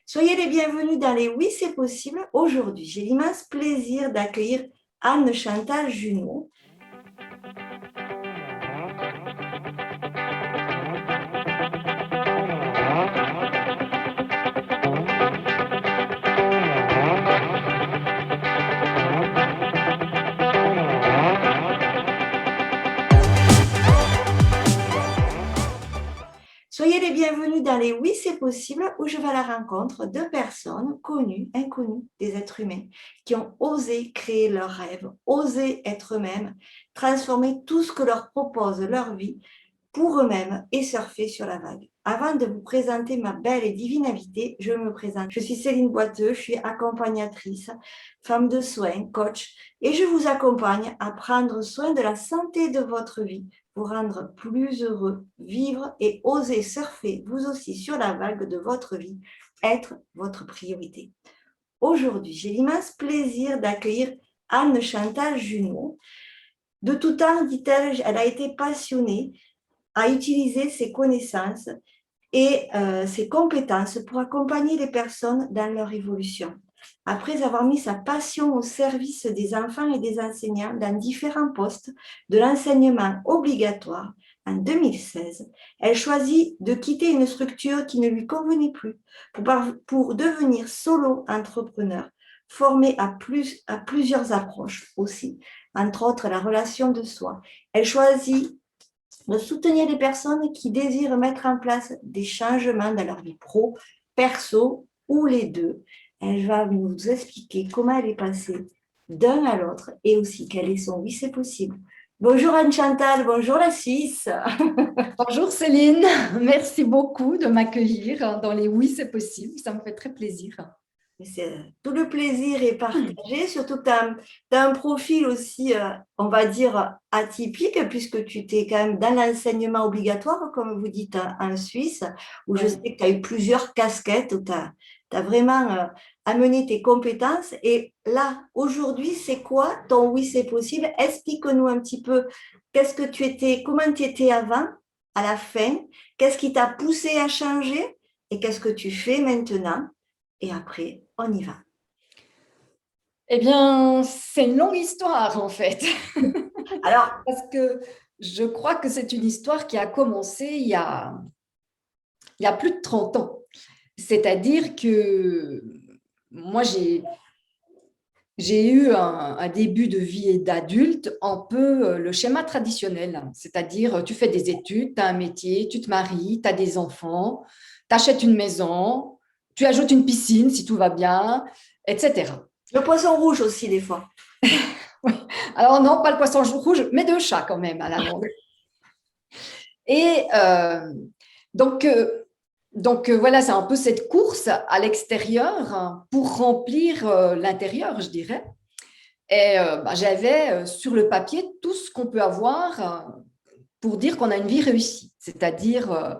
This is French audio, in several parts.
Soyez les bienvenus dans les Oui, c'est possible. Aujourd'hui, j'ai l'immense plaisir d'accueillir Anne-Chantal Junot. Soyez les bienvenus dans les Oui, c'est possible, où je vais à la rencontre de personnes connues, inconnues, des êtres humains, qui ont osé créer leurs rêves, osé être eux-mêmes, transformer tout ce que leur propose leur vie pour eux-mêmes et surfer sur la vague. Avant de vous présenter ma belle et divine invitée, je me présente. Je suis Céline Boiteux, je suis accompagnatrice, femme de soins, coach, et je vous accompagne à prendre soin de la santé de votre vie pour rendre plus heureux, vivre et oser surfer vous aussi sur la vague de votre vie, être votre priorité. Aujourd'hui, j'ai l'immense plaisir d'accueillir Anne-Chantal Junot. De tout temps, dit-elle, elle a été passionnée à utiliser ses connaissances et ses compétences pour accompagner les personnes dans leur évolution. Après avoir mis sa passion au service des enfants et des enseignants dans différents postes de l'enseignement obligatoire en 2016, elle choisit de quitter une structure qui ne lui convenait plus pour devenir solo-entrepreneur, formée à plusieurs approches aussi, entre autres la relation de soi. Elle choisit de soutenir les personnes qui désirent mettre en place des changements dans leur vie pro, perso ou les deux. Elle va nous expliquer comment elle est passée d'un à l'autre et aussi quel est son oui, c'est possible. Bonjour Anne-Chantal, bonjour la Suisse. Bonjour Céline, merci beaucoup de m'accueillir dans les Oui, c'est possible, ça me fait très plaisir. Tout le plaisir est partagé, surtout que tu as un profil aussi, on va dire, atypique, puisque tu t'es quand même dans l'enseignement obligatoire, comme vous dites en Suisse, où je sais Ouais. que tu as eu plusieurs casquettes, où tu as vraiment amené tes compétences. Et là, aujourd'hui, c'est quoi ton oui, c'est possible? Explique-nous un petit peu qu'est-ce que tu étais, comment tu étais avant, à la fin, qu'est-ce qui t'a poussé à changer et qu'est-ce que tu fais maintenant? Et après, on y va. Eh bien, c'est une longue histoire en fait, Alors, parce que je crois que c'est une histoire qui a commencé il y a plus de 30 ans. C'est-à-dire que moi, j'ai eu un début de vie d'adulte un peu le schéma traditionnel, c'est-à-dire tu fais des études, tu as un métier, tu te maries, tu as des enfants, tu achètes une maison, tu ajoutes une piscine si tout va bien, etc. le poisson rouge aussi, des fois. Alors non, pas le poisson rouge, mais deux chats quand même à la longue. Et donc voilà, c'est un peu cette course à l'extérieur pour remplir l'intérieur, je dirais. Et j'avais sur le papier tout ce qu'on peut avoir pour dire qu'on a une vie réussie, c'est-à-dire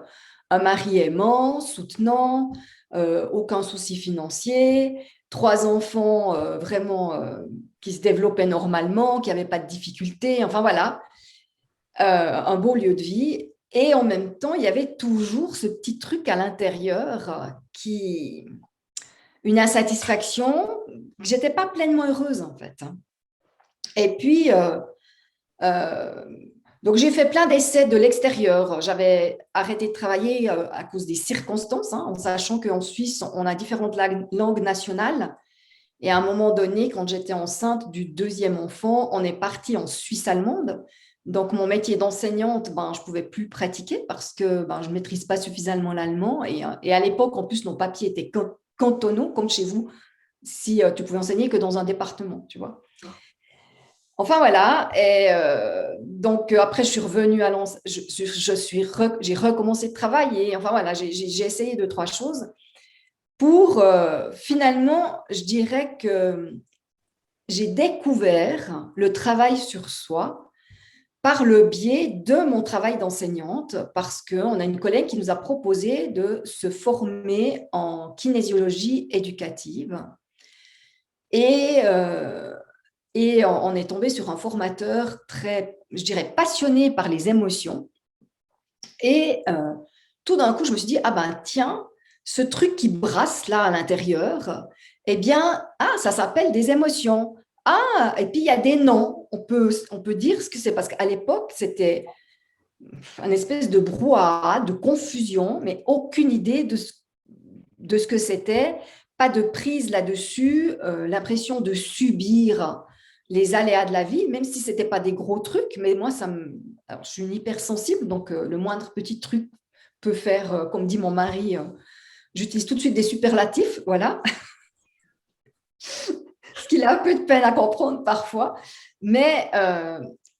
un mari aimant, soutenant, aucun souci financier, trois enfants vraiment qui se développaient normalement, qui n'avaient pas de difficultés, enfin voilà, un beau lieu de vie. Et en même temps, il y avait toujours ce petit truc à l'intérieur une insatisfaction, que j'étais pas pleinement heureuse en fait. Et puis, euh, donc j'ai fait plein d'essais de l'extérieur. J'avais arrêté de travailler à cause des circonstances, hein, en sachant qu'en Suisse, on a différentes langues nationales. Et à un moment donné, quand j'étais enceinte du deuxième enfant, on est parti en Suisse allemande. Donc, mon métier d'enseignante, je ne pouvais plus pratiquer parce que je ne maîtrise pas suffisamment l'allemand. Et à l'époque, en plus, nos papiers étaient cantonaux, comme chez vous, si tu pouvais enseigner que dans un département, tu vois. Enfin voilà, et donc après je suis revenue à j'ai recommencé de travailler. Enfin voilà, j'ai essayé deux, trois choses pour finalement, je dirais que j'ai découvert le travail sur soi par le biais de mon travail d'enseignante, parce qu'on a une collègue qui nous a proposé de se former en kinésiologie éducative. Et, euh, et on est tombé sur un formateur très, je dirais, passionné par les émotions. Et tout d'un coup, je me suis dit, ah ben tiens, ce truc qui brasse là à l'intérieur, eh bien, ça s'appelle des émotions. Ah, et puis il y a des noms. On peut dire ce que c'est, parce qu'à l'époque, c'était une espèce de brouhaha, de confusion, mais aucune idée de ce que c'était, pas de prise là-dessus, l'impression de subir les aléas de la vie, même si ce n'était pas des gros trucs, mais moi, alors, je suis une hypersensible, donc le moindre petit truc peut faire, comme dit mon mari, j'utilise tout de suite des superlatifs, voilà, ce qu'il a un peu de peine à comprendre parfois, mais...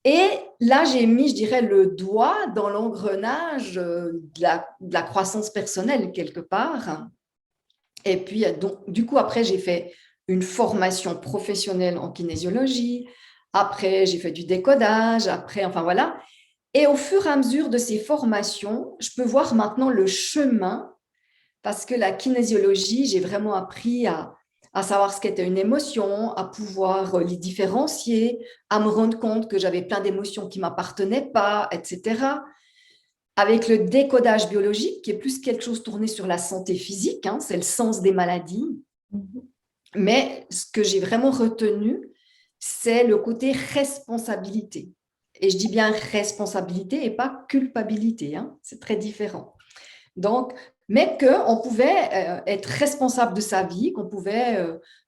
et là, j'ai mis, je dirais, le doigt dans l'engrenage de la croissance personnelle quelque part. Et puis, donc, du coup, après, j'ai fait une formation professionnelle en kinésiologie. Après, j'ai fait du décodage. Après, enfin voilà. Et au fur et à mesure de ces formations, je peux voir maintenant le chemin, parce que la kinésiologie, j'ai vraiment appris à savoir ce qu'était une émotion, à pouvoir les différencier, à me rendre compte que j'avais plein d'émotions qui ne m'appartenaient pas, etc. Avec le décodage biologique, qui est plus quelque chose tourné sur la santé physique, hein, c'est le sens des maladies. Mais ce que j'ai vraiment retenu, c'est le côté responsabilité. Et je dis bien responsabilité et pas culpabilité, hein, c'est très différent. Donc, mais qu'on pouvait être responsable de sa vie, qu'on pouvait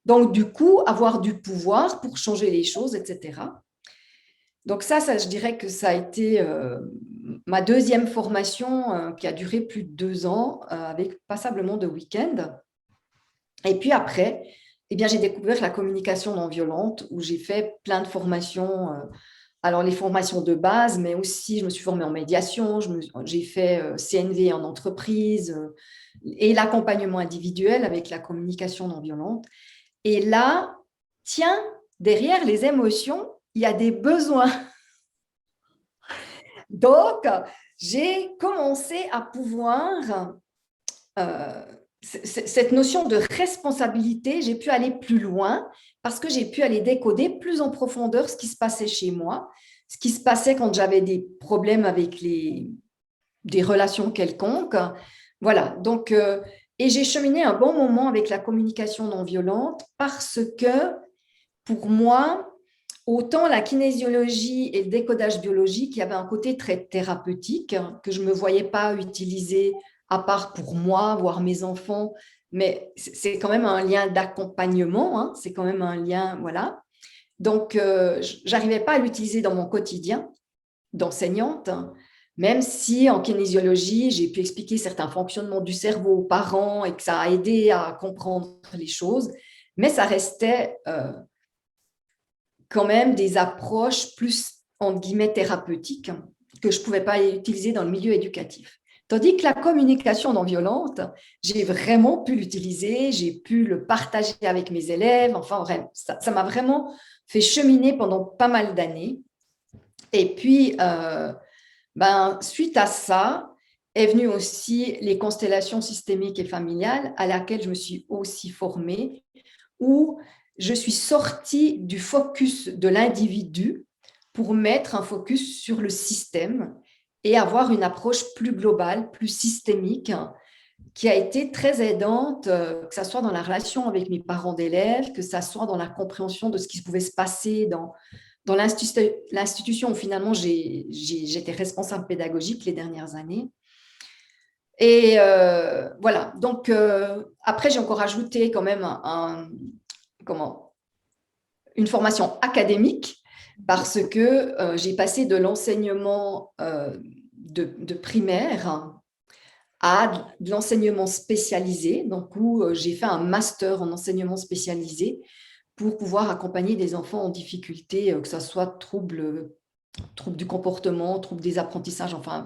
donc du coup avoir du pouvoir pour changer les choses, etc. Donc ça, je dirais que ça a été ma deuxième formation qui a duré plus de 2 ans avec passablement de week-ends. Et puis après, eh bien, j'ai découvert la communication non violente où j'ai fait plein de formations. Alors les formations de base, mais aussi je me suis formée en médiation, j'ai fait CNV en entreprise et l'accompagnement individuel avec la communication non violente. Et là, tiens, derrière les émotions, il y a des besoins. Donc, j'ai commencé à pouvoir, cette notion de responsabilité, j'ai pu aller plus loin parce que j'ai pu aller décoder plus en profondeur ce qui se passait chez moi, ce qui se passait quand j'avais des problèmes avec des relations quelconques. Voilà, donc, et j'ai cheminé un bon moment avec la communication non violente parce que pour moi, autant la kinésiologie et le décodage biologique, il y avait un côté très thérapeutique que je ne me voyais pas utiliser à part pour moi, voire mes enfants, mais c'est quand même un lien d'accompagnement, hein, c'est quand même un lien, voilà. Donc, je n'arrivais pas à l'utiliser dans mon quotidien d'enseignante, même si en kinésiologie, j'ai pu expliquer certains fonctionnements du cerveau aux parents et que ça a aidé à comprendre les choses, mais ça restait quand même des approches plus, entre guillemets, thérapeutiques que je ne pouvais pas utiliser dans le milieu éducatif. Tandis que la communication non violente, j'ai vraiment pu l'utiliser, j'ai pu le partager avec mes élèves, enfin, ça m'a vraiment fait cheminer pendant pas mal d'années. Et puis, suite à ça, est venue aussi les constellations systémiques et familiales, à laquelle je me suis aussi formée, où je suis sortie du focus de l'individu pour mettre un focus sur le système et avoir une approche plus globale, plus systémique, qui a été très aidante, que ce soit dans la relation avec mes parents d'élèves, que ce soit dans la compréhension de ce qui pouvait se passer dans l'institution où finalement j'étais responsable pédagogique les dernières années. Et voilà, donc après j'ai encore ajouté quand même une formation académique parce que j'ai passé de l'enseignement de primaire à de l'enseignement spécialisé, donc où j'ai fait un master en enseignement spécialisé pour pouvoir accompagner des enfants en difficulté, que ce soit troubles du comportement, troubles des apprentissages, enfin,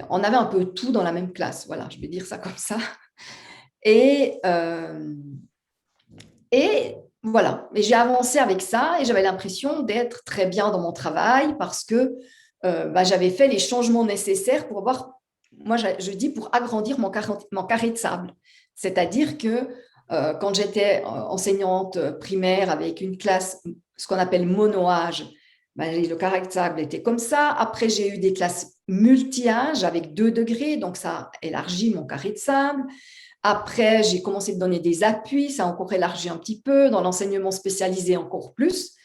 on avait un peu tout dans la même classe, voilà, je vais dire ça comme ça. Et voilà, et j'ai avancé avec ça et j'avais l'impression d'être très bien dans mon travail parce que j'avais fait les changements nécessaires pour avoir, moi je dis pour agrandir mon carré de sable. C'est-à-dire que quand j'étais enseignante primaire avec une classe, ce qu'on appelle mono-âge, le carré de sable était comme ça. Après, j'ai eu des classes multi-âge avec 2 degrés, donc ça élargit mon carré de sable. Après, j'ai commencé à donner des appuis, ça a encore élargi un petit peu, dans l'enseignement spécialisé encore plus.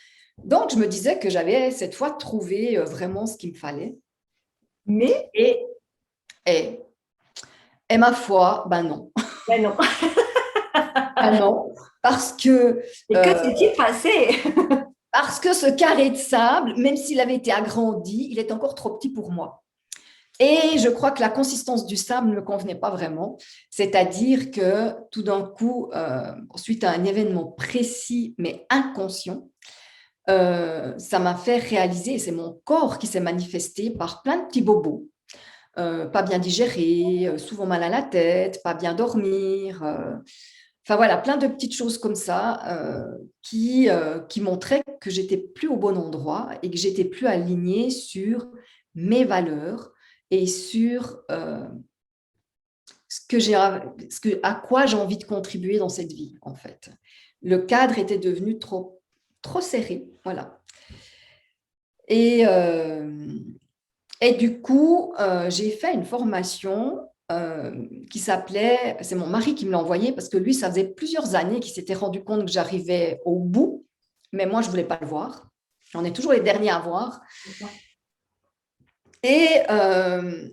Donc, je me disais que j'avais cette fois trouvé vraiment ce qu'il me fallait. Mais, Et, et, et ma foi, ben non. ben non. Ben non, parce que, Et que euh, s'est-il passé? parce que ce carré de sable, même s'il avait été agrandi, il est encore trop petit pour moi. Et je crois que la consistance du sable ne me convenait pas vraiment. C'est-à-dire que tout d'un coup, suite à un événement précis mais inconscient, ça m'a fait réaliser, c'est mon corps qui s'est manifesté par plein de petits bobos. Pas bien digérer, souvent mal à la tête, pas bien dormir. Enfin voilà, plein de petites choses comme ça qui montraient que j'étais plus au bon endroit et que j'étais plus alignée sur mes valeurs et sur à quoi j'ai envie de contribuer dans cette vie, en fait. Le cadre était devenu trop serré, voilà. Et, euh, et du coup, j'ai fait une formation qui s'appelait, c'est mon mari qui me l'a envoyé parce que lui, ça faisait plusieurs années qu'il s'était rendu compte que j'arrivais au bout, mais moi, je ne voulais pas le voir. On est toujours les derniers à voir. Et, euh,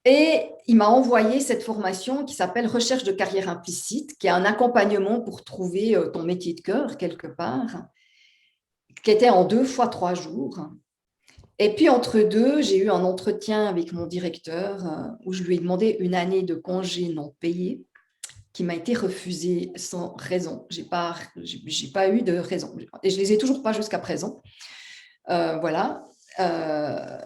et il m'a envoyé cette formation qui s'appelle Recherche de carrière implicite, qui est un accompagnement pour trouver ton métier de cœur quelque part, qui était en 2 fois 3 jours. Et puis, entre deux, j'ai eu un entretien avec mon directeur où je lui ai demandé une année de congé non payé qui m'a été refusée sans raison. J'ai pas eu de raison. Et je ne les ai toujours pas jusqu'à présent. Voilà. Euh,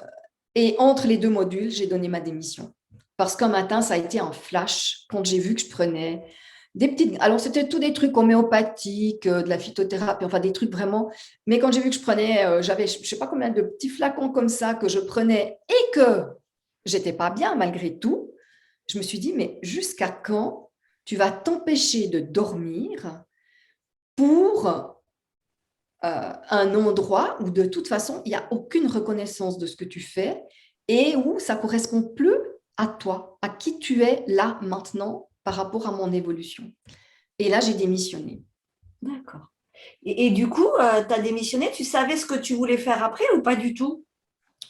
et entre les 2 modules, j'ai donné ma démission. Parce qu'un matin, ça a été un flash quand j'ai vu que je prenais des petites. Alors, c'était tous des trucs homéopathiques, de la phytothérapie, enfin des trucs vraiment. Mais quand j'ai vu que je prenais, j'avais je ne sais pas combien de petits flacons comme ça que je prenais et que j'étais pas bien malgré tout, je me suis dit, mais jusqu'à quand tu vas t'empêcher de dormir pour un endroit où de toute façon, il n'y a aucune reconnaissance de ce que tu fais et où ça ne correspond plus à toi, à qui tu es là maintenant par rapport à mon évolution. Et là, j'ai démissionné. D'accord. Et du coup, tu as démissionné, tu savais ce que tu voulais faire après ou pas du tout?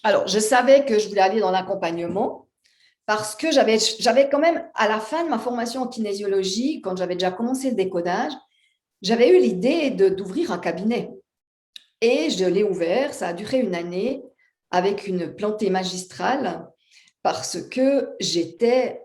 Alors, je savais que je voulais aller dans l'accompagnement parce que j'avais quand même, à la fin de ma formation en kinésiologie, quand j'avais déjà commencé le décodage, j'avais eu l'idée d'ouvrir un cabinet. Et je l'ai ouvert, ça a duré une année avec une plantée magistrale parce que j'étais,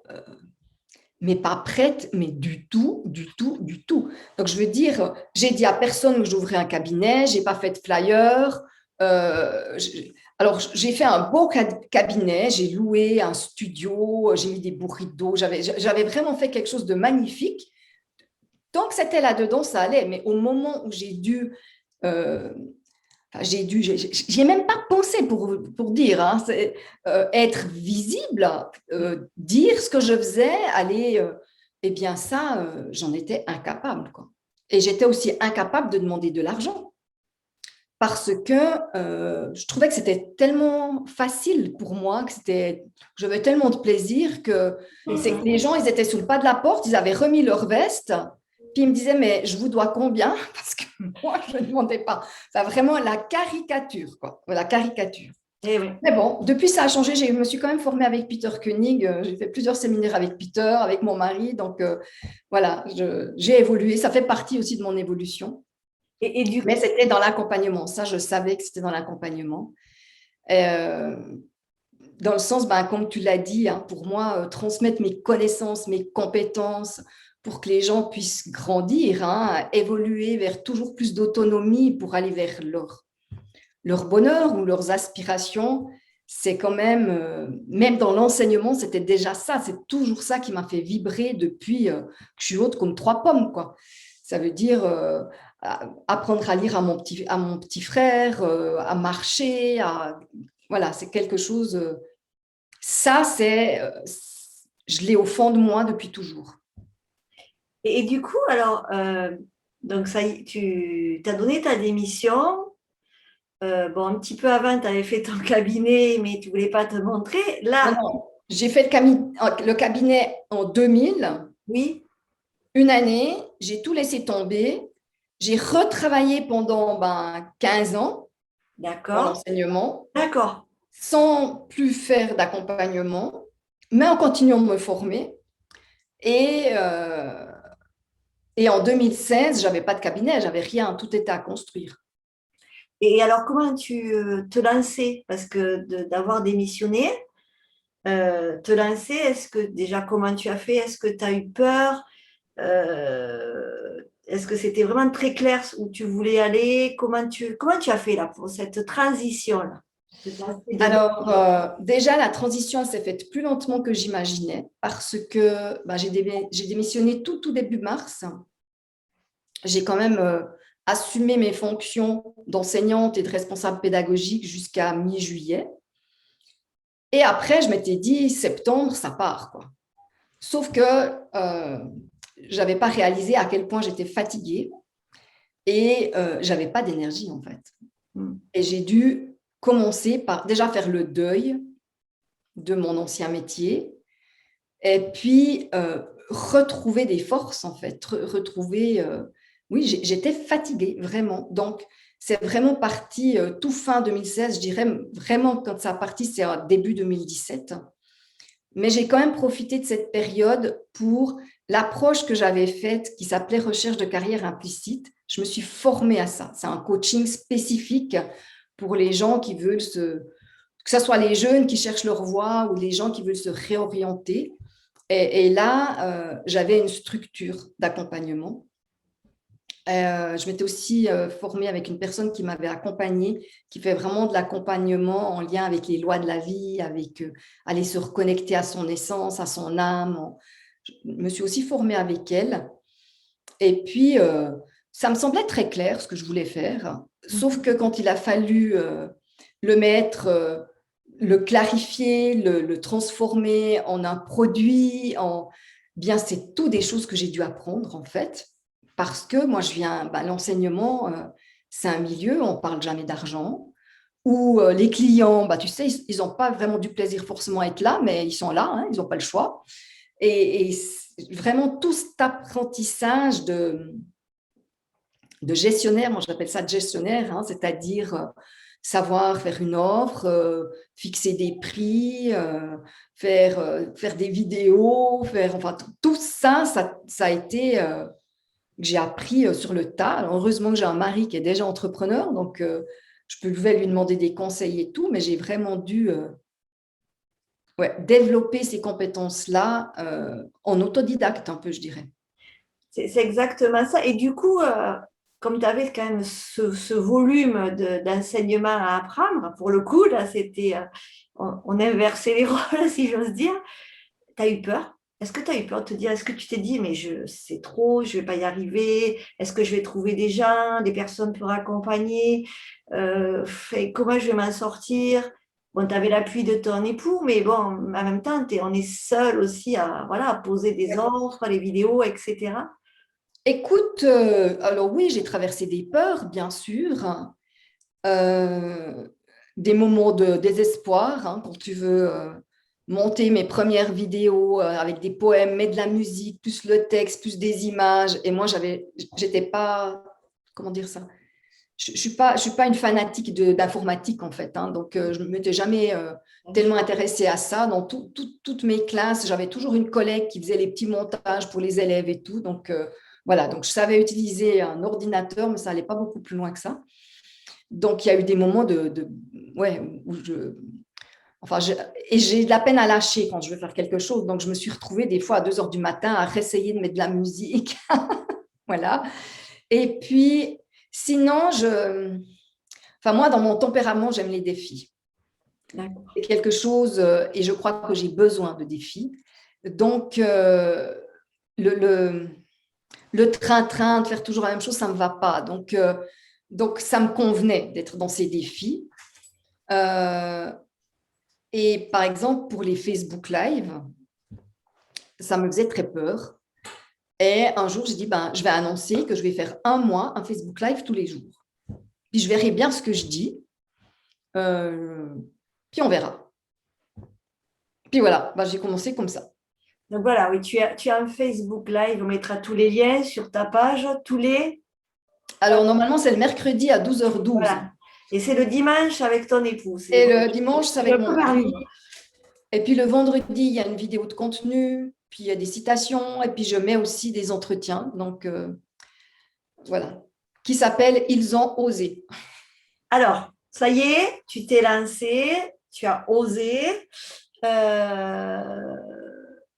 mais pas prête, mais du tout, du tout, du tout. Donc, je veux dire, j'ai dit à personne que j'ouvrais un cabinet, j'ai pas fait de flyer. Alors, j'ai fait un beau cabinet, j'ai loué un studio, j'ai mis des burritos, j'avais vraiment fait quelque chose de magnifique. Tant que c'était là-dedans, ça allait, mais au moment où euh, j'y ai même pas pensé pour dire, hein, être visible, dire ce que je faisais, aller, eh bien ça, j'en étais incapable, quoi. Et j'étais aussi incapable de demander de l'argent parce que je trouvais que c'était tellement facile pour moi, j'avais tellement de plaisir que c'est que les gens, ils étaient sous le pas de la porte, ils avaient remis leur veste, puis ils me disaient, mais je vous dois combien? Parce que moi, je ne demandais pas. C'est vraiment la caricature, quoi. La caricature. Eh oui. Mais bon, depuis, ça a changé. Je me suis quand même formée avec Peter Koenig. J'ai fait plusieurs séminaires avec Peter, avec mon mari. Donc, voilà, j'ai évolué. Ça fait partie aussi de mon évolution. Et du Mais coup, c'était dans l'accompagnement. Ça, je savais que c'était dans l'accompagnement. Euh, Dans le sens, ben, comme tu l'as dit, hein, pour moi, transmettre mes connaissances, mes compétences, pour que les gens puissent grandir, hein, évoluer vers toujours plus d'autonomie pour aller vers leur bonheur ou leurs aspirations, c'est quand même dans l'enseignement, c'était déjà ça, c'est toujours ça qui m'a fait vibrer depuis que je suis haute comme 3 pommes, quoi. Ça veut dire apprendre à lire à mon petit frère, à marcher, voilà, c'est quelque chose. Ça, je l'ai au fond de moi depuis toujours. et du coup, alors, donc ça, tu as donné ta démission. Bon, un petit peu avant, tu avais fait ton cabinet, mais tu voulais pas te montrer. Non, Là, non. J'ai fait le cabinet en 2000. Oui, Une année, j'ai tout laissé tomber. J'ai retravaillé pendant 15 ans dans d'accord, l'enseignement d'accord. sans plus faire d'accompagnement, mais en continuant de me former. Et, euh, et en 2016, je n'avais pas de cabinet, j'avais rien, tout était à construire. Et alors, comment tu te lançais? Parce que d'avoir démissionné, te lancer, est-ce que déjà, comment tu as fait? Est-ce que tu as eu peur? Est-ce que c'était vraiment très clair où tu voulais aller? Comment tu as fait là pour cette transition-là? De passer de- Alors, déjà, la transition s'est faite plus lentement que j'imaginais parce que j'ai démissionné tout début mars. J'ai quand même assumé mes fonctions d'enseignante et de responsable pédagogique jusqu'à mi-juillet. Et après, je m'étais dit, septembre, ça part, quoi. Sauf que je n'avais pas réalisé à quel point j'étais fatiguée et je n'avais pas d'énergie, en fait. Hmm. Et j'ai dû commencer par déjà faire le deuil de mon ancien métier et puis retrouver des forces, en fait. Retrouver... oui, j'étais fatiguée, vraiment. Donc, c'est vraiment parti tout fin 2016, je dirais vraiment quand ça a parti, c'est début 2017. Mais j'ai quand même profité de cette période pour l'approche que j'avais faite qui s'appelait recherche de carrière implicite. Je me suis formée à ça. C'est un coaching spécifique pour les gens qui veulent que ce soit les jeunes qui cherchent leur voie ou les gens qui veulent se réorienter. Et là, j'avais une structure d'accompagnement. Je m'étais aussi formée avec une personne qui m'avait accompagnée, qui fait vraiment de l'accompagnement en lien avec les lois de la vie, avec aller se reconnecter à son essence, à son âme. Je me suis aussi formée avec elle. Et puis, ça me semblait très clair ce que je voulais faire. Sauf que quand il a fallu le mettre, le clarifier, le transformer en un produit, bien, c'est tout des choses que j'ai dû apprendre en fait. Parce que moi, l'enseignement, c'est un milieu, on parle jamais d'argent, où les clients, tu sais, ils n'ont pas vraiment du plaisir forcément à être là, mais ils sont là, hein, ils n'ont pas le choix. Et vraiment tout cet apprentissage de gestionnaire, moi j'appelle ça de gestionnaire, hein, c'est-à-dire savoir faire une offre, fixer des prix, faire des vidéos, enfin tout ça, ça a été que j'ai appris sur le tas. Alors, heureusement que j'ai un mari qui est déjà entrepreneur, donc je pouvais lui demander des conseils et tout, mais j'ai vraiment dû développer ces compétences-là en autodidacte un peu, je dirais. C'est exactement ça. Et du coup, comme tu avais quand même ce volume d'enseignement à apprendre, pour le coup, là, c'était, on inversait les rôles, si j'ose dire. Tu as eu peur? Est-ce que tu as eu peur de te dire, est-ce que tu t'es dit, mais c'est trop, je ne vais pas y arriver, est-ce que je vais trouver des gens, des personnes pour accompagner, et comment je vais m'en sortir? Bon, tu avais l'appui de ton époux, mais bon, en même temps, on est seul aussi à, voilà, à poser des offres, les vidéos, etc. Écoute, alors oui, j'ai traversé des peurs, bien sûr, euh, des moments de désespoir, hein, quand tu veux monter mes premières vidéos avec des poèmes, mais de la musique, plus le texte, plus des images. Et moi, j'étais pas, comment dire ça? Je suis pas une fanatique d'informatique en fait, hein, donc je ne m'étais jamais tellement intéressée à ça. Dans toutes mes classes, j'avais toujours une collègue qui faisait les petits montages pour les élèves et tout. Donc voilà, donc je savais utiliser un ordinateur, mais ça n'allait pas beaucoup plus loin que ça. Donc il y a eu des moments ouais, où et j'ai de la peine à lâcher quand je veux faire quelque chose. Donc je me suis retrouvée des fois à 2 heures du matin à réessayer de mettre de la musique. Voilà. Et puis, sinon, enfin, moi, dans mon tempérament, j'aime les défis. D'accord. C'est quelque chose, et je crois que j'ai besoin de défis. Donc, le, le, le train-train, de faire toujours la même chose, ça ne me va pas. Donc ça me convenait d'être dans ces défis. Euh, et par exemple, pour les Facebook Live, ça me faisait très peur. Et un jour, j'ai dit, je vais annoncer que je vais faire un mois un Facebook Live tous les jours. Puis je verrai bien ce que je dis. Euh, puis on verra. Puis voilà, j'ai commencé comme ça. Donc voilà, oui, tu as un Facebook Live, on mettra tous les liens sur ta page, tous les… Alors, normalement, c'est le mercredi à 12h12. Voilà. Et c'est le dimanche avec ton époux. Et le dimanche, c'est Je suis avec un mon peu perdu, mari. moi. Et puis le vendredi, il y a une vidéo de contenu, puis il y a des citations, et puis je mets aussi des entretiens. Donc, voilà. Qui s'appelle Ils ont osé. Alors, ça y est, tu t'es lancé, tu as osé. Euh,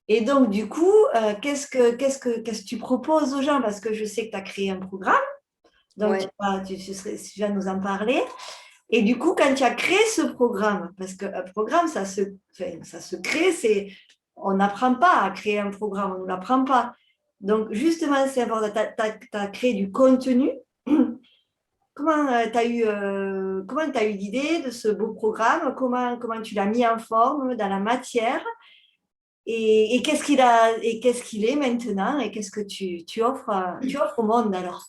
et donc, du coup, qu'est-ce que tu proposes aux gens? Parce que je sais que tu as créé un programme, donc Ouais. tu vas nous en parler. Et du coup, quand tu as créé ce programme, parce qu'un programme, ça se crée, on n'apprend pas à créer un programme, on ne l'apprend pas. Donc, justement, c'est important. Tu as créé du contenu. Comment tu as eu l'idée de ce beau programme? Comment tu l'as mis en forme dans la matière? Et qu'est-ce qu'il est maintenant? Et qu'est-ce que tu offres au monde alors?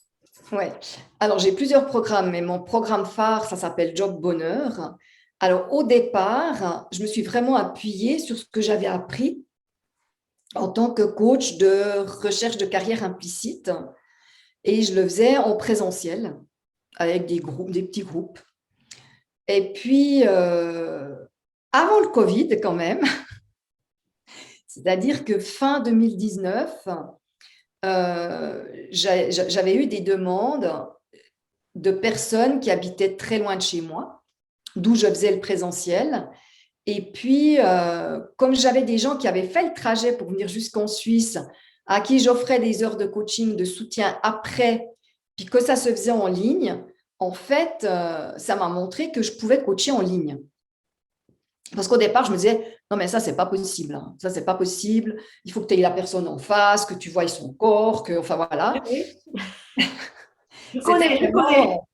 Ouais. Alors, j'ai plusieurs programmes, mais mon programme phare, ça s'appelle Job Bonheur. Alors, au départ, je me suis vraiment appuyée sur ce que j'avais appris en tant que coach de recherche de carrière implicite. Et je le faisais en présentiel avec des groupes, des petits groupes. Et puis, avant le Covid quand même, c'est-à-dire que fin 2019, j'avais eu des demandes de personnes qui habitaient très loin de chez moi, d'où je faisais le présentiel. Et puis, comme j'avais des gens qui avaient fait le trajet pour venir jusqu'en Suisse, à qui j'offrais des heures de coaching, de soutien après, puis que ça se faisait en ligne, en fait, ça m'a montré que je pouvais coacher en ligne. Parce qu'au départ, je me disais, non, mais ça, c'est pas possible. Hein. Ça, c'est pas possible. Il faut que tu aies la personne en face, que tu voies son corps, que, enfin voilà. Oui, je C'était connais, je connais. vraiment.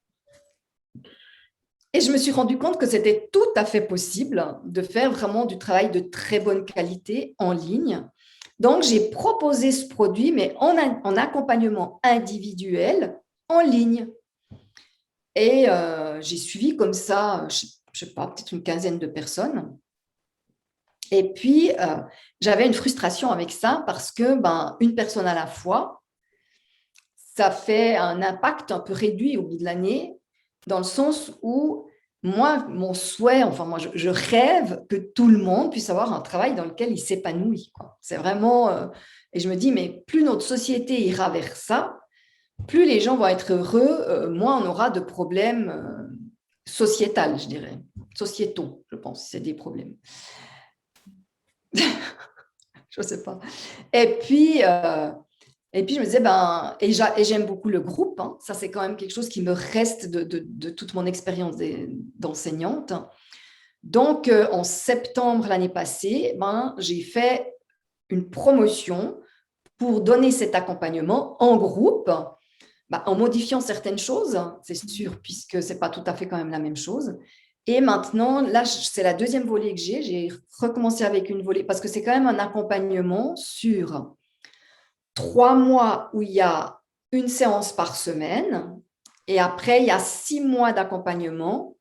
Et je me suis rendu compte que c'était tout à fait possible de faire vraiment du travail de très bonne qualité en ligne. Donc, j'ai proposé ce produit, mais en accompagnement individuel en ligne. Et j'ai suivi comme ça, je ne sais pas, peut-être une quinzaine de personnes. Et puis, j'avais une frustration avec ça parce que une personne à la fois, ça fait un impact un peu réduit au bout de l'année, dans le sens où moi, mon souhait, enfin moi, je rêve que tout le monde puisse avoir un travail dans lequel il s'épanouit. C'est vraiment… et je me dis, mais plus notre société ira vers ça, plus les gens vont être heureux, moins on aura de problèmes sociétals, je dirais. Sociétaux, je pense, c'est des problèmes. Je ne sais pas. Et puis je me disais, et j'aime beaucoup le groupe, hein. Ça, c'est quand même quelque chose qui me reste de toute mon expérience d'enseignante. Donc, en septembre l'année passée, j'ai fait une promotion pour donner cet accompagnement en groupe, en modifiant certaines choses, c'est sûr, puisque ce n'est pas tout à fait quand même la même chose. Et maintenant, là, c'est la deuxième volée que j'ai. J'ai recommencé avec une volée parce que c'est quand même un accompagnement sur 3 mois où il y a une séance par semaine. Et après, il y a 6 mois d'accompagnement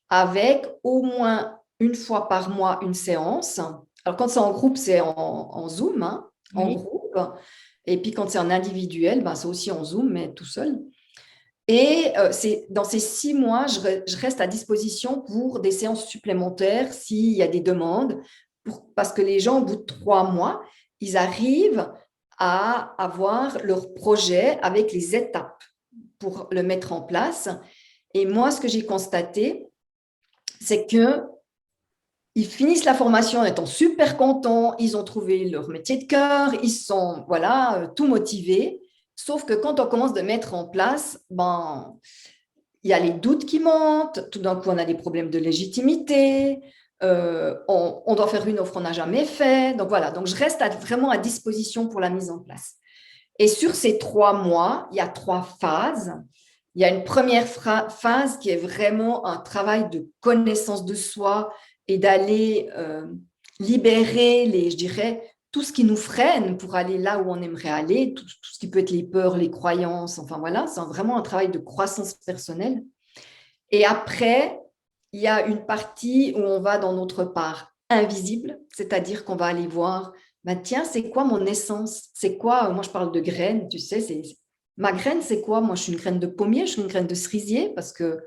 avec au moins une fois par mois une séance. Alors, quand c'est en groupe, c'est en Zoom, hein, en Oui. groupe. Et puis, quand c'est en individuel, c'est aussi en Zoom, mais tout seul. Et dans ces 6 mois, je reste à disposition pour des séances supplémentaires s'il y a des demandes, parce que les gens, au bout de 3 mois, ils arrivent à avoir leur projet avec les étapes pour le mettre en place. Et moi, ce que j'ai constaté, c'est que ils finissent la formation en étant super contents, ils ont trouvé leur métier de cœur, ils sont tout motivés. Sauf que quand on commence de mettre en place, il y a les doutes qui montent, tout d'un coup on a des problèmes de légitimité, on doit faire une offre qu'on n'a jamais fait. Donc voilà, donc je reste vraiment à disposition pour la mise en place. Et sur ces 3 mois, il y a 3 phases. Il y a une première phase qui est vraiment un travail de connaissance de soi et d'aller libérer je dirais, tout ce qui nous freine pour aller là où on aimerait aller, tout ce qui peut être les peurs, les croyances, enfin voilà, c'est vraiment un travail de croissance personnelle. Et après, il y a une partie où on va dans notre part invisible, c'est-à-dire qu'on va aller voir, bah, tiens, c'est quoi mon essence? C'est quoi, moi je parle de graines, tu sais, ma graine, c'est quoi? Moi, je suis une graine de pommier, je suis une graine de cerisier, parce que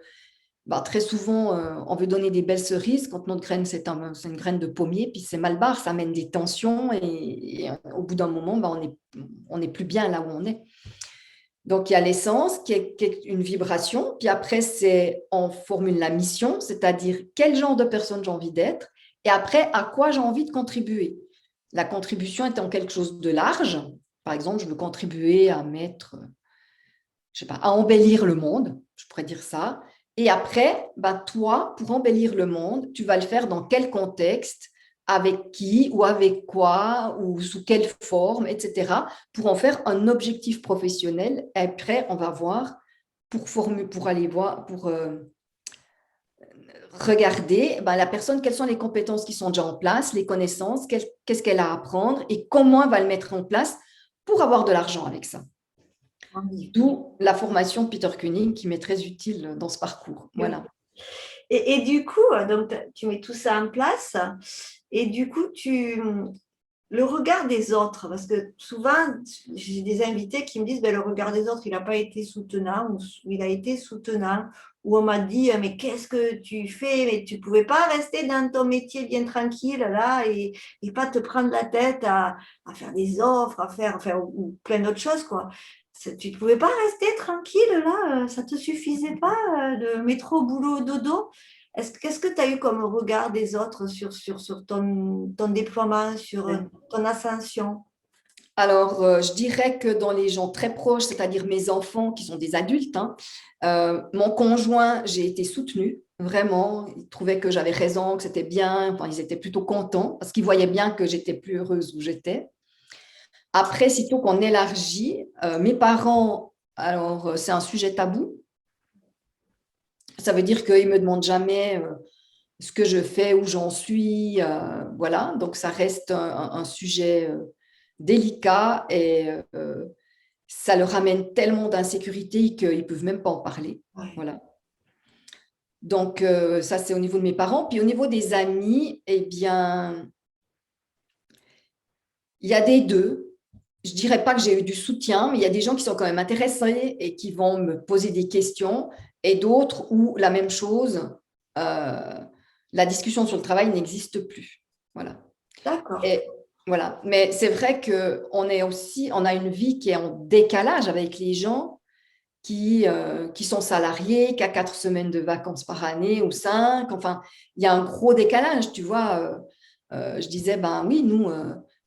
bah, très souvent, on veut donner des belles cerises quand notre graine, c'est une graine de pommier, puis c'est mal barre, ça amène des tensions et au bout d'un moment, bah, on n'est plus bien là où on est. Donc, il y a l'essence qui est une vibration, puis après, on formule la mission, c'est-à-dire quel genre de personne j'ai envie d'être, et après, à quoi j'ai envie de contribuer. La contribution étant quelque chose de large. Par exemple, je veux contribuer à mettre, je sais pas, à embellir le monde, je pourrais dire ça. Et après, bah, toi, pour embellir le monde, tu vas le faire dans quel contexte, avec qui ou avec quoi ou sous quelle forme, etc., pour en faire un objectif professionnel. Et après, on va voir pour aller voir, pour regarder bah, la personne, quelles sont les compétences qui sont déjà en place, les connaissances, qu'est-ce qu'elle a à apprendre et comment elle va le mettre en place pour avoir de l'argent avec ça. D'où la formation Peter Koenig qui m'est très utile dans ce parcours. Voilà. Et du coup, donc, tu mets tout ça en place et du coup, le regard des autres, parce que souvent, j'ai des invités qui me disent ben, le regard des autres, il n'a pas été soutenant ou il a été soutenant, ou on m'a dit mais qu'est-ce que tu fais? Mais tu ne pouvais pas rester dans ton métier bien tranquille là et pas te prendre la tête à faire des offres, à faire ou plein d'autres choses, quoi. Tu ne pouvais pas rester tranquille là, ça ne te suffisait pas de métro, boulot, dodo. Qu'est-ce que tu as eu comme regard des autres sur ton déploiement, sur ton ascension? Alors, je dirais que dans les gens très proches, c'est-à-dire mes enfants qui sont des adultes, hein, mon conjoint, j'ai été soutenue, vraiment. Ils trouvaient que j'avais raison, que c'était bien. Enfin, ils étaient plutôt contents parce qu'ils voyaient bien que j'étais plus heureuse où j'étais. Après, sitôt qu'on élargit, mes parents, alors c'est un sujet tabou. Ça veut dire qu'ils ne me demandent jamais ce que je fais, où j'en suis. Voilà, donc ça reste un sujet délicat et ça leur amène tellement d'insécurité qu'ils ne peuvent même pas en parler. Ouais. Voilà. Donc, ça, c'est au niveau de mes parents. Puis au niveau des amis, eh bien, il y a des deux. Je ne dirais pas que j'ai eu du soutien, mais il y a des gens qui sont quand même intéressés et qui vont me poser des questions, et d'autres où la même chose, la discussion sur le travail n'existe plus. Voilà. D'accord. Et voilà. Mais c'est vrai qu'on on a une vie qui est en décalage avec les gens qui sont salariés, qui a 4 semaines de vacances par année ou 5. Enfin, il y a un gros décalage, tu vois. Je disais, ben oui, nous,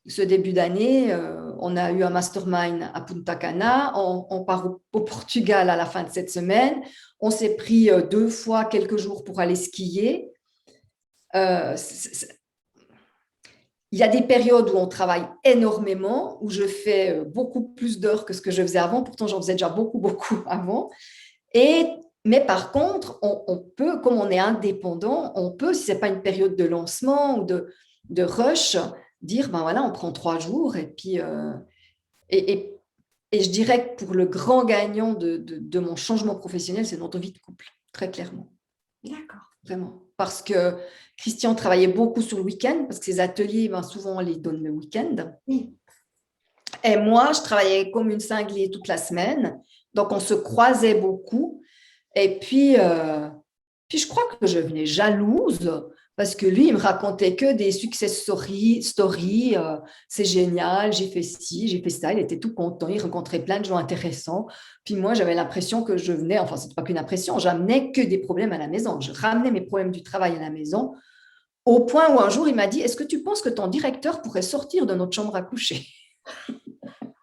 ce début d'année, on a eu un mastermind à Punta Cana. On part au Portugal à la fin de cette semaine. On s'est pris 2 fois quelques jours pour aller skier. Il y a des périodes où on travaille énormément, où je fais beaucoup plus d'heures que ce que je faisais avant. Pourtant, j'en faisais déjà beaucoup, beaucoup avant. Mais par contre, on peut, comme on est indépendant, on peut, si ce n'est pas une période de lancement ou de rush, dire, ben voilà, on prend 3 jours. Et puis, et, et je dirais que pour le grand gagnant de mon changement professionnel, c'est notre vie de couple, très clairement. D'accord. Vraiment. Parce que Christian travaillait beaucoup sur le week-end, parce que ses ateliers, ben, souvent, on les donne le week-end. Oui. Et moi, je travaillais comme une cinglée toute la semaine. Donc, on se croisait beaucoup. Et puis je crois que je venais jalouse parce que lui, il me racontait que des success stories, c'est génial, j'ai fait ci, j'ai fait ça. Il était tout content, il rencontrait plein de gens intéressants. Puis moi, j'avais l'impression que je venais, enfin, c'était pas qu'une impression, j'amenais que des problèmes à la maison. Je ramenais mes problèmes du travail à la maison au point où un jour, il m'a dit, est-ce que tu penses que ton directeur pourrait sortir de notre chambre à coucher?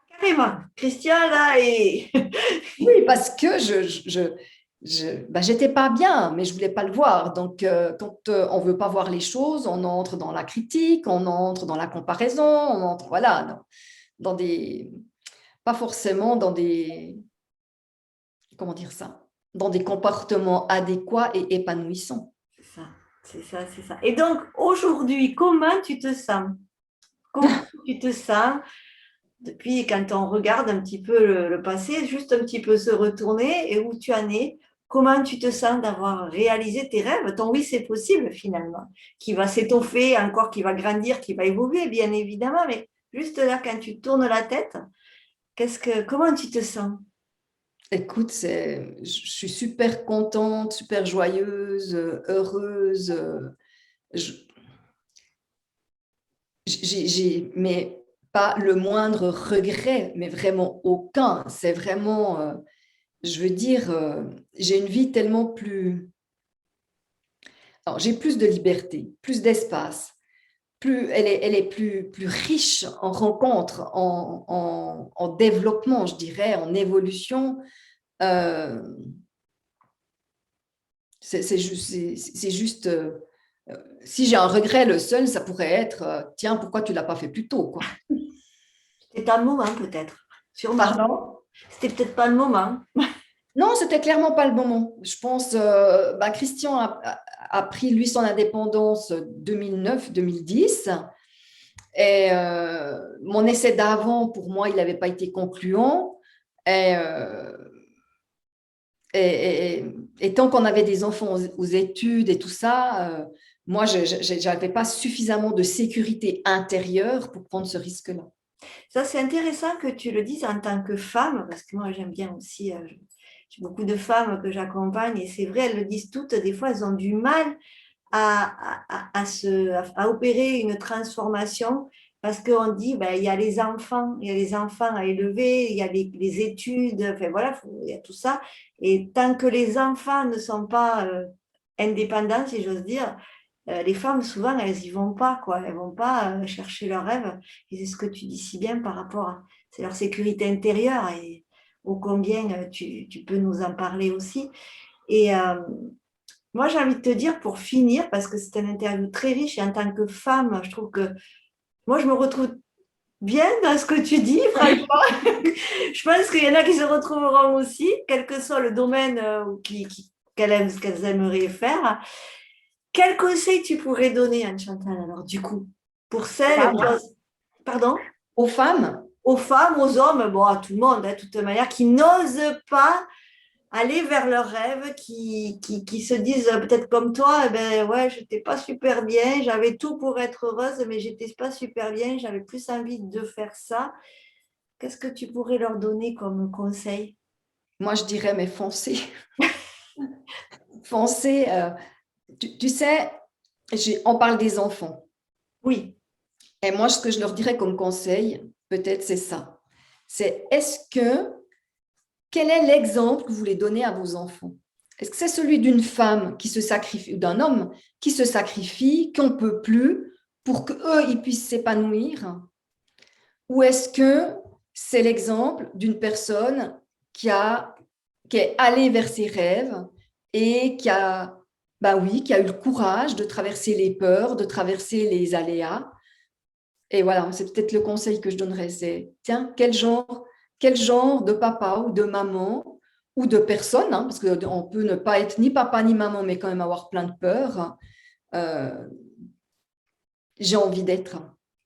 Carrément. Christian, là, et Oui, parce que j'étais pas bien, mais je voulais pas le voir. Donc, quand on veut pas voir les choses, on entre dans la critique, on entre dans la comparaison, on entre, voilà, dans des, pas forcément dans des, comment dire ça, dans des comportements adéquats et épanouissants. c'est ça, c'est ça, c'est ça. Et donc, aujourd'hui, comment tu te sens? Comment tu te sens depuis quand on regarde un petit peu le passé, juste un petit peu se retourner et où tu en es Comment tu te sens d'avoir réalisé tes rêves, ton oui, c'est possible finalement, qui va s'étoffer, encore qui va grandir, qui va évoluer, bien évidemment, mais juste là, quand tu tournes la tête, comment tu te sens? Écoute, je suis super contente, super joyeuse, heureuse. Je- mais pas le moindre regret, mais vraiment aucun. C'est vraiment, je veux dire, j'ai une vie tellement plus. Alors, j'ai plus de liberté, plus d'espace, elle est plus riche en rencontres, en développement, je dirais, en évolution. Euh, c'est juste si j'ai un regret, le seul, ça pourrait être tiens, pourquoi tu ne l'as pas fait plus tôt, quoi. C'était pas le moment peut-être, sûrement. Pardon? C'était peut-être pas le moment. Non, c'était clairement pas le moment. Je pense, Christian a pris, lui, son indépendance 2009-2010. Et mon essai d'avant, pour moi, il n'avait pas été concluant. Et, euh, et tant qu'on avait des enfants aux études et tout ça, moi, je n'avais pas suffisamment de sécurité intérieure pour prendre ce risque-là. Ça, c'est intéressant que tu le dises en tant que femme, parce que moi, j'aime bien aussi, j'ai beaucoup de femmes que j'accompagne, et c'est vrai, elles le disent toutes, des fois, elles ont du mal à opérer une transformation parce qu'on dit ben, il y a les enfants à élever, il y a les études, enfin voilà, il y a tout ça. Et tant que les enfants ne sont pas indépendants, si j'ose dire, les femmes, souvent, elles n'y vont pas, quoi. Elles vont pas chercher leurs rêves. Et c'est ce que tu dis si bien par rapport à c'est leur sécurité intérieure et ô combien tu peux nous en parler aussi. Et, moi, j'ai envie de te dire pour finir, parce que c'est une interview très riche et en tant que femme, je trouve que moi, je me retrouve bien dans ce que tu dis, franchement. Je pense qu'il y en a qui se retrouveront aussi, quel que soit le domaine qu'elles aimeraient faire. Quel conseil tu pourrais donner, Anne-Chantal, alors, du coup, pour celles, pardon, Aux femmes, aux femmes, aux hommes, bon, à tout le monde, hein, de toute manière, qui n'osent pas aller vers leurs rêves, qui se disent peut-être comme toi, eh ben ouais, j'étais pas super bien, j'avais tout pour être heureuse, mais j'étais pas super bien, j'avais plus envie de faire ça. Qu'est-ce que tu pourrais leur donner comme conseil? moi, je dirais, mais foncez. Foncez. Tu sais, on parle des enfants. Oui, Et moi, ce que je leur dirais comme conseil, peut-être, c'est ça. C'est quel est l'exemple que vous voulez donner à vos enfants? Est-ce que c'est celui d'une femme qui se sacrifie ou d'un homme qui se sacrifie, qu'on ne peut plus pour qu'eux, ils puissent s'épanouir? Ou est-ce que c'est l'exemple d'une personne qui est allée vers ses rêves et qui a eu le courage de traverser les peurs, de traverser les aléas? Et voilà, c'est peut-être le conseil que je donnerais, c'est, tiens, quel genre de papa ou de maman ou de personne, hein, parce qu'on peut ne pas être ni papa ni maman, mais quand même avoir plein de peurs, euh, j'ai envie d'être.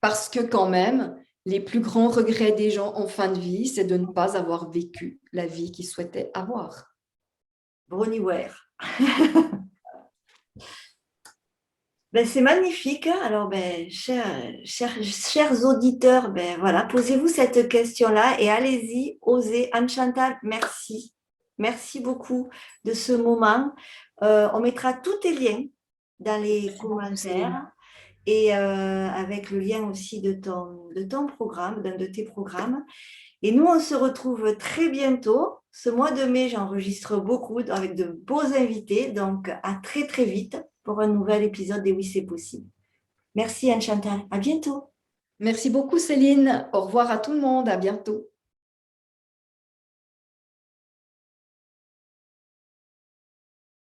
Parce que quand même, les plus grands regrets des gens en fin de vie, c'est de ne pas avoir vécu la vie qu'ils souhaitaient avoir. Bronnie Ware. Ben, c'est magnifique. Alors, ben, chers auditeurs, ben, voilà, posez-vous cette question-là et allez-y, osez. Anne-Chantal, merci. Merci beaucoup de ce moment. On mettra tous tes liens dans les Céline. commentaires et avec le lien aussi de ton programme, d'un de tes programmes. Et nous, on se retrouve très bientôt. Ce mois de mai, j'enregistre beaucoup avec de beaux invités. Donc, à très, très vite pour un nouvel épisode des Oui, c'est possible. Merci Anne-Chantal. À bientôt. Merci beaucoup, Céline. Au revoir à tout le monde. À bientôt.